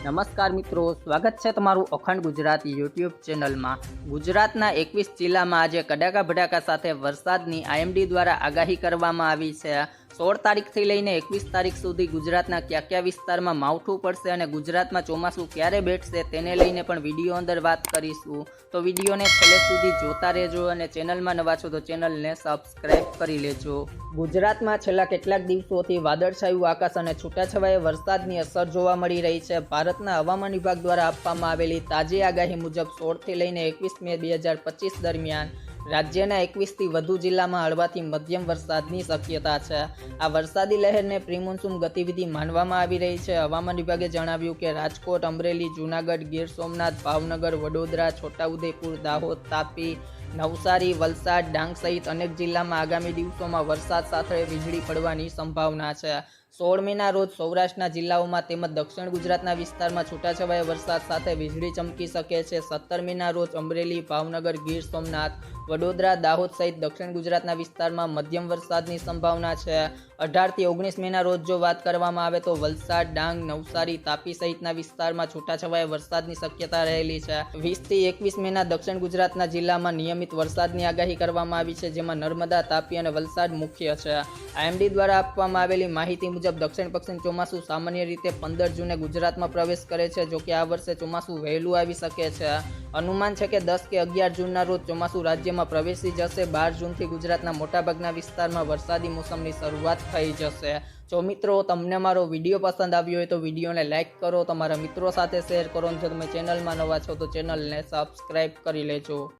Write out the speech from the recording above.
નમસ્કાર મિત્રો, સ્વાગત છે તમારું અખંડ ગુજરાત યુટ્યુબ ચેનલમાં। ગુજરાતના 21 જિલ્લામાં આજે કડાકા ભડાકા સાથે વરસાદની આઈએમડી દ્વારા આગાહી કરવામાં આવી છે। 16 તારીખથી લઈને 21 તારીખ સુધી ગુજરાતના કયા કયા વિસ્તારમાં માવઠું પડશે અને ગુજરાતમાં ચોમાસું ક્યારે બેઠશે તેને લઈને પણ વિડીયો અંદર વાત કરીશું। તો વિડીયોને છેલ્લે સુધી જોતા રહેજો અને ચેનલમાં નવા છો તો ચેનલને સબસ્ક્રાઇબ કરી લેજો। ગુજરાતમાં છેલ્લા કેટલાક દિવસોથી વાદળછાયું આકાશ અને છૂટાછવાયા વરસાદની અસર જોવા મળી રહી છે। ભારતના હવામાન વિભાગ દ્વારા આપવામાં આવેલી તાજી આગાહી મુજબ 16થી લઈને 21 મે 2025 દરમિયાન રાજ્યના 21થી વધુ જિલ્લામાં હળવાથી મધ્યમ વરસાદની શક્યતા છે। આ વરસાદી લહેરને પ્રી મોન્સૂન ગતિવિધિ માનવામાં આવી રહી છે। હવામાન વિભાગે જણાવ્યું કે રાજકોટ, અમરેલી, જૂનાગઢ, ગીર સોમનાથ, ભાવનગર, વડોદરા, છોટાઉદેપુર, દાહોદ, તાપી, નવસારી, વલસાડ, ડાંગ સહિત અનેક જિલ્લામાં આગામી દિવસોમાં વરસાદ સાથે વીજળી પડવાની સંભાવના છે। 16 મેના રોજ સૌરાષ્ટ્રના જિલ્લાઓમાં તેમજ દક્ષિણ ગુજરાતના વિસ્તારમાં છૂટાછવાયા વરસાદ સાથે વીજળી ચમકી શકે છે। 17 મેના રોજ અમરેલી, ભાવનગર, ગીર સોમનાથ, વડોદરા, દાહોદ સહિત દક્ષિણ ગુજરાતના વિસ્તારમાં મધ્યમ વરસાદની સંભાવના છે। 18 થી 19 મેના રોજ જો વાત કરવામાં આવે તો વલસાડ, ડાંગ, નવસારી, તાપી સહિતના વિસ્તારમાં છૂટાછવાયા વરસાદની શક્યતા રહેલી છે। 20 થી 21 મેના દક્ષિણ ગુજરાતના જિલ્લામાં નિયમિત વરસાદની આગાહી કરવામાં આવી છે, જેમાં નર્મદા, તાપી અને વલસાડ મુખ્ય છે। આઈએમડી દ્વારા આપવામાં આવેલી માહિતી મુજબ દક્ષિણ પશ્ચિમ ચોમાસું સામાન્ય રીતે 15 જૂને ગુજરાતમાં પ્રવેશ કરે છે, જો કે આ વર્ષે ચોમાસું વહેલું આવી શકે છે। અનુમાન છે કે 10 કે 11 જૂનના રોજ ચોમાસું રાજ્યમાં પ્રવેશી જશે। 12 જૂનથી ગુજરાતના મોટાભાગના વિસ્તારમાં વરસાદી મોસમની શરૂઆત થઈ જશે। જો મિત્રો તમને મારો વિડીયો પસંદ આવ્યો હોય તો વિડીયોને લાઇક કરો, તમારા મિત્રો સાથે શેર કરો અને જો તમે ચેનલમાં નવા છો તો ચેનલને સબસ્ક્રાઇબ કરી લેજો।